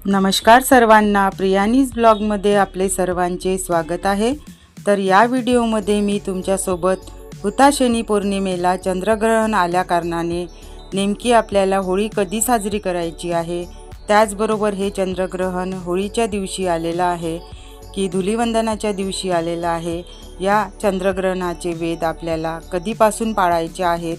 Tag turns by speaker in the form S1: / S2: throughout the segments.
S1: नमस्कार सर्वांना, प्रियानीज ब्लॉगमध्ये आपले सर्वांचे स्वागत आहे। तर या व्हिडिओमध्ये मी तुमच्यासोबत हुताशनी पौर्णिमेला चंद्रग्रहण आल्या कारणाने नेमकी आपल्याला होळी कधी साजरी करायची आहे, त्याचबरोबर हे चंद्रग्रहण होळीच्या दिवशी आलेलं आहे की धुलीवंदनाच्या दिवशी आलेलं आहे, या चंद्रग्रहणाचे वेध आपल्याला कधीपासून पाळायचे आहेत,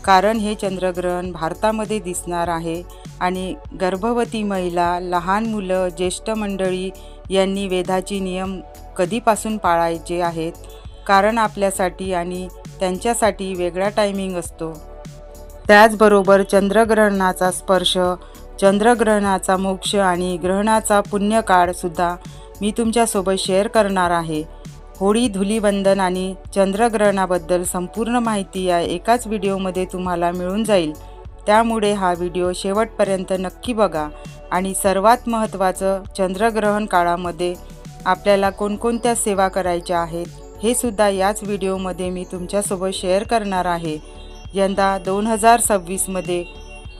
S1: कारण हे चंद्रग्रहण भारतामध्ये दिसणार आहे आणि गर्भवती महिला, लहान मुलं, ज्येष्ठ मंडळी यांनी वेदाचे नियम कधीपासून पाळायचे आहेत, कारण आपल्यासाठी आणि त्यांच्यासाठी वेगळा टायमिंग असतो। त्याचबरोबर चंद्रग्रहणाचा स्पर्श, चंद्रग्रहणाचा मोक्ष आणि ग्रहणाचा पुण्यकाळसुद्धा मी तुमच्यासोबत शेअर करणार आहे। होळी, धुलीवंदन आणि चंद्रग्रहणाबद्दल संपूर्ण माहिती या एकाच व्हिडिओमध्ये तुम्हाला मिळून जाईल, त्यामुळे हा व्हिडिओ शेवटपर्यंत नक्की बघा। आणि सर्वात महत्त्वाचं, चंद्रग्रहण काळामध्ये आपल्याला कोणकोणत्या सेवा करायच्या आहेत हे सुद्धा याच व्हिडिओमध्ये मी तुमच्यासोबत शेअर करणार आहे। यंदा 2026मध्ये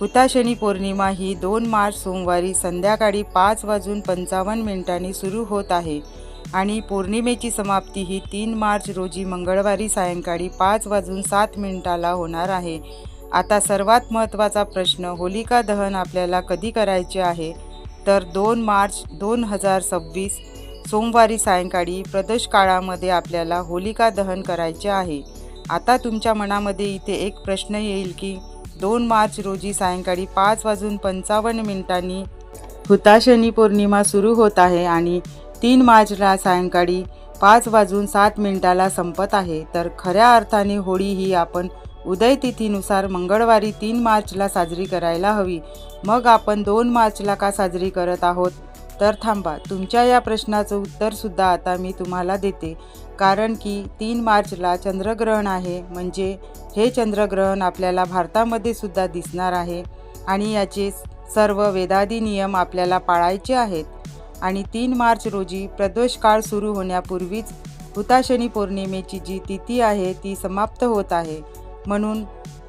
S1: हुताशनी पौर्णिमा ही 2 मार्च सोमवारी संध्याकाळी 5:55 सुरू होत आहे आणि पौर्णिमेची समाप्ती ही 3 मार्च रोजी मंगळवारी सायंकाळी 5:07 होणार आहे। आता सर्वात महत्त्वाचा प्रश्न, होलिका दहन आपल्याला कधी करायचे आहे? तर 2 मार्च 2026 सोमवारी सायंकाळी प्रदोष काळामध्ये आपल्याला होलिका दहन करायचे आहे। आता तुमच्या मनामध्ये इथे एक प्रश्न येईल की 2 मार्च रोजी सायंकाळी 5:55 हुताशनी पौर्णिमा सुरू होत आहे आणि 3 मार्चला सायंकाळी 5:07 संपत आहे, तर खऱ्या अर्थाने होळी ही आपण उदय तिथीनुसार मंगळवारी 3 मार्चला साजरी करायला हवी। मग आपण 2 मार्चला का साजरी करत आहोत? तर थांबा, तुमच्या या प्रश्नाचं उत्तरसुद्धा आता मी तुम्हाला देते। कारण की 3 मार्चला चंद्रग्रहण आहे, म्हणजे हे चंद्रग्रहण आपल्याला भारतामध्ये सुद्धा दिसणार आहे आणि याचे सर्व वेदादी नियम आपल्याला पाळायचे आहेत। आणि 3 मार्च रोजी प्रदोष काळ सुरू होण्यापूर्वीच हुताशनी पौर्णिमेची जी तिथी आहे ती समाप्त होत आहे, म्हणून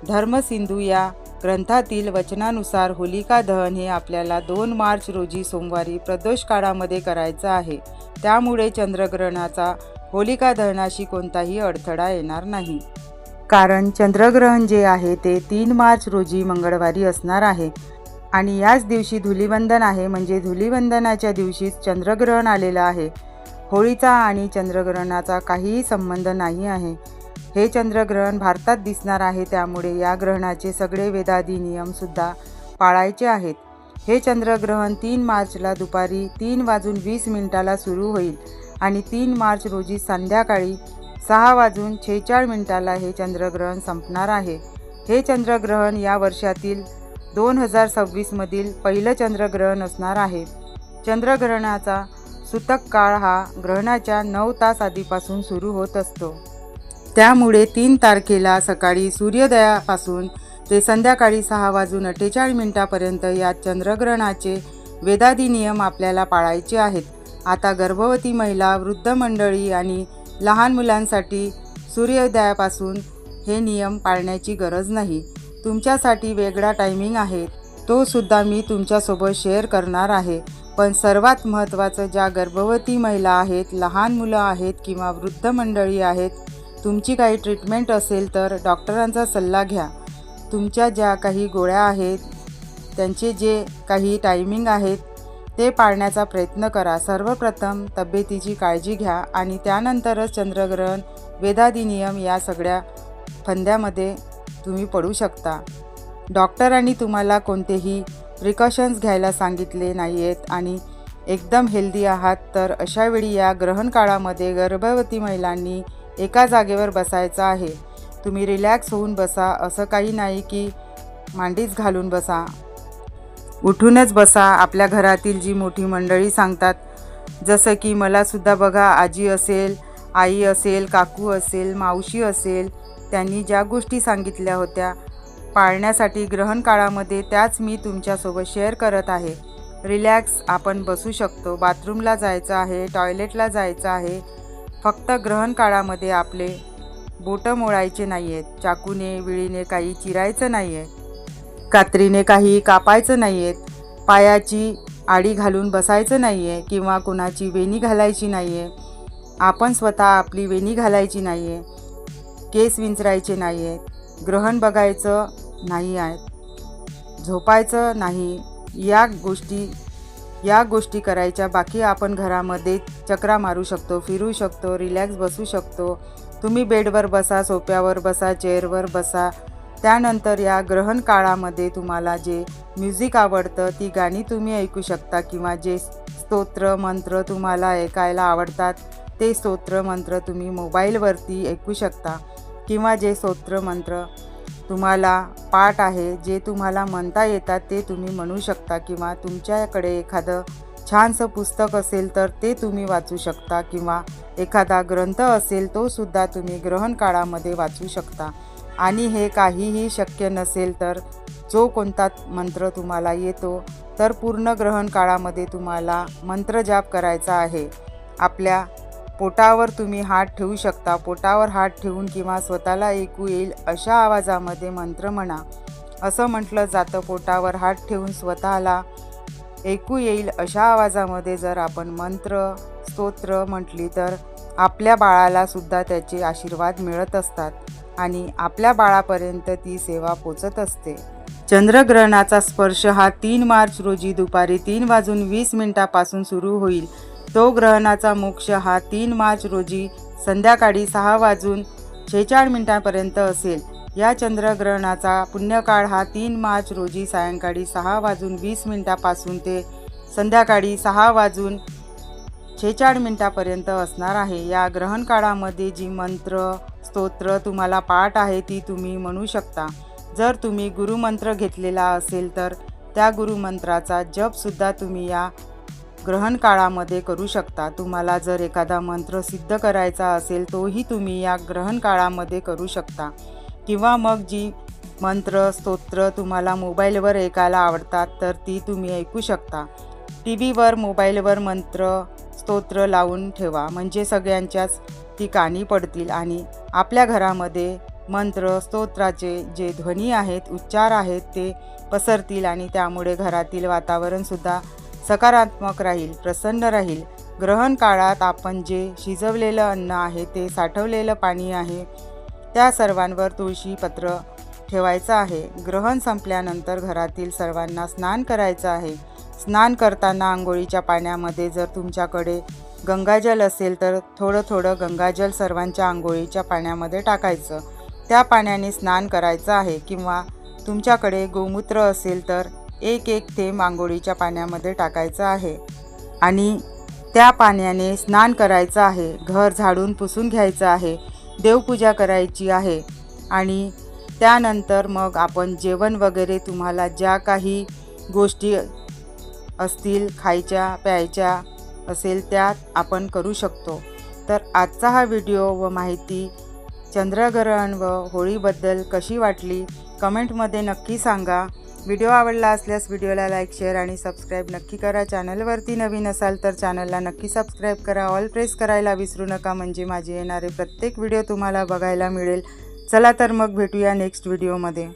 S1: धर्मसिंधू या ग्रंथातील वचनानुसार होलिका दहन हे आपल्याला 2 मार्च रोजी सोमवारी प्रदोष काळामध्ये करायचं आहे। त्यामुळे चंद्रग्रहणाचा होलिका दहनाशी कोणताही अडथळा येणार नाही, कारण चंद्रग्रहण जे आहे ते 3 मार्च रोजी मंगळवारी असणार आहे आणि याच दिवशी धुलीवंदन आहे, म्हणजे धुलीवंदनाच्या दिवशीच चंद्रग्रहण आलेलं आहे। होळीचा आणि चंद्रग्रहणाचा काहीही संबंध नाही आहे। हे चंद्रग्रहण भारतात दिसणार आहे, त्यामुळे या ग्रहणाचे सगळे वेदादी नियमसुद्धा पाळायचे आहेत। हे चंद्रग्रहण 3 मार्चला दुपारी 3:20 सुरू होईल आणि 3 मार्च रोजी संध्याकाळी 6:46 हे चंद्रग्रहण संपणार आहे। हे चंद्रग्रहण या वर्षातील 2026मधील पहिलं चंद्रग्रहण असणार आहे। चंद्रग्रहणाचा सूतक काळ हा ग्रहणाच्या 9 तास आधीपासून सुरू होत असतो, त्यामुळे 3 तारखेला सकाळी सूर्योदयापासून ते संध्याकाळी 6:48 या चंद्रग्रहणाचे वेदादी नियम आपल्याला पाळायचे आहेत। आता गर्भवती महिला, वृद्ध मंडळी आणि लहान मुलांसाठी सूर्योदयापासून हे नियम पाळण्याची गरज नाही। तुमच्यासाठी वेगळा टायमिंग आहे, तो सुद्धा मी तुमच्यासोबत शेअर करणार आहे। पण सर्वात महत्त्वाचं, ज्या गर्भवती महिला आहेत, लहान मुलं आहेत किंवा वृद्ध मंडळी आहेत, तुमची काही ट्रीटमेंट असेल तर डॉक्टरांचा सल्ला घ्या। तुमच्या ज्या काही गोळ्या आहेत, त्यांचे जे काही टायमिंग आहेत ते पाळण्याचा प्रयत्न करा। सर्वप्रथम तब्येतीची काळजी घ्या आणि त्यानंतरच चंद्रग्रहण, वेदादी नियम या सगळ्या फंद्यामध्ये तुम्ही पडू शकता। डॉक्टरांनी तुम्हाला कोणतेही प्रिकॉशन्स घ्यायला सांगितले नाही आहेत आणि एकदम हेल्दी आहात, तर अशावेळी या ग्रहण काळामध्ये गर्भवती महिलांनी एका जागेवर बसायचं आहे। तुम्ही रिलॅक्स होऊन बसा, असं काही नाही की मांडीच घालून बसा, उठूनच बसा। आपल्या घरातील जी मोठी मंडळी सांगतात, जसं की मलासुद्धा बघा, आजी असेल, आई असेल, काकू असेल, मावशी असेल, त्यांनी ज्या गोष्टी सांगितल्या होत्या पाळण्यासाठी ग्रहण काळामध्ये, त्याच मी तुमच्यासोबत शेअर करत आहे। रिलॅक्स आपण बसू शकतो, बाथरूमला जायचं आहे, टॉयलेटला जायचं आहे, फक्त ग्रहण काळामध्ये आपले बोटं मोडायचे नाही आहेत, चाकूने विळीने काही चिरायचं नाही आहे, कात्रीने काही कापायचं नाही आहेत, पायाची आडी घालून बसायचं नाही आहे किंवा कुणाची वेणी घालायची नाही आहे. आपण स्वतः आपली वेणी घालायची नाही आहे, केस विंचरायचे नाही आहेत, ग्रहण बघायचं नाही आहे, झोपायचं नाही. या गोष्टी करायच्या. बाकी आपण घरामध्ये चक्रा मारू शकतो, फिरू शकतो, रिलॅक्स बसू शकतो. तुम्ही बेडवर बसा, सोफ्यावर बसा, चेअरवर बसा. त्यानंतर या ग्रहण काळामध्ये तुम्हाला जे म्युझिक आवडतं ती गाणी तुम्ही ऐकू शकता किंवा जे स्तोत्र मंत्र तुम्हाला ऐकायला आवडतात ते स्तोत्र मंत्र तुम्ही मोबाईलवरती ऐकू शकता किंवा जे स्तोत्र मंत्र तुम्हाला पाठ आहे जे तुम्हाला म्हणता येतात ते तुम्ही म्हणू शकता किंवा तुमच्याकडे एखादं छानसं पुस्तक असेल तर ते तुम्ही वाचू शकता किंवा एखादा ग्रंथ असेल तो सुद्धा तुम्ही ग्रहण काळामध्ये वाचू शकता. आणि हे काहीही शक्य नसेल तर जो कोणता मंत्र तुम्हाला येतो तर पूर्ण ग्रहण काळामध्ये तुम्हाला मंत्रजाप करायचा आहे. आपल्या पोटावर तुम्ही हात ठेवू शकता. पोटावर हात ठेवून किंवा स्वतःला ऐकू येईल अशा आवाजामध्ये मंत्र म्हणा. असं म्हटलं जातं पोटावर हात ठेवून स्वतःला ऐकू येईल अशा आवाजामध्ये जर आपण मंत्र स्तोत्र म्हटली तर आपल्या बाळाला सुद्धा त्याचे आशीर्वाद मिळत असतात आणि आपल्या बाळापर्यंत ती सेवा पोचत असते. चंद्रग्रहणाचा स्पर्श हा 3 मार्च रोजी दुपारी 3:20 सुरू होईल. तो ग्रहणाचा मोक्ष हा 3 मार्च रोजी संध्याकाळी 6:46 असेल. या चंद्रग्रहणाचा पुण्यकाळ हा 3 मार्च रोजी सायंकाळी 6:20 ते संध्याकाळी 6:46 असणार आहे. या ग्रहण काळामध्ये जी मंत्र स्तोत्र तुम्हाला पाठ आहे ती तुम्ही म्हणू शकता. जर तुम्ही गुरुमंत्र घेतलेला असेल तर त्या गुरुमंत्राचा जपसुद्धा तुम्ही या ग्रहण काळामध्ये करू शकता. तुम्हाला जर एखादा मंत्र सिद्ध करायचा असेल तोही तुम्ही या ग्रहण काळामध्ये करू शकता किंवा मग जी मंत्र स्तोत्र तुम्हाला मोबाईलवर ऐकायला आवडतात तर ती तुम्ही ऐकू शकता. टीव्हीवर मोबाईलवर मंत्र स्तोत्र लावून ठेवा म्हणजे सगळ्यांच्याच ती कानी पडतील आणि आपल्या घरामध्ये मंत्र स्तोत्राचे जे ध्वनी आहेत उच्चार आहेत ते पसरतील आणि त्यामुळे घरातील वातावरणसुद्धा सकारात्मक राहील, प्रसन्न राहील. ग्रहण काळात आपण जे शिजवलेलं अन्न आहे ते साठवलेलं पाणी आहे त्या सर्वांवर तुळशी पत्र ठेवायचं आहे. ग्रहण संपल्यानंतर घरातील सर्वांना स्नान करायचं आहे. स्नान करताना आंघोळीच्या पाण्यामध्ये जर तुमच्याकडे गंगाजल असेल तर थोडं गंगाजल सर्वांच्या आंघोळीच्या पाण्यामध्ये टाकायचं. त्या पाण्याने स्नान करायचं आहे किंवा तुमच्याकडे गोमूत्र असेल तर एक थेंब आंघोळीच्या पाण्यामध्ये टाकायचं आहे आणि त्या पाण्याने स्नान करायचं आहे. घर झाडून पुसून घ्यायचं आहे, देवपूजा करायची आहे आणि त्यानंतर मग आपण जेवण वगैरे तुम्हाला ज्या काही गोष्टी असतील खायच्या प्यायच्या असेल त्या आपण करू शकतो. तर आजचा हा व्हिडिओ व माहिती चंद्रग्रहण व होळीबद्दल कशी वाटली कमेंटमध्ये नक्की सांगा. व्हिडिओ आवडला असल्यास व्हिडिओला लाईक शेअर आणि सबस्क्राईब नक्की करा. चॅनलवरती नवीन असाल तर चॅनलला नक्की सबस्क्राईब करा. ऑल प्रेस करायला विसरू नका म्हणजे माझे येणारे प्रत्येक व्हिडिओ तुम्हाला बघायला मिळेल. चला तर मग भेटूया नेक्स्ट व्हिडिओमध्ये.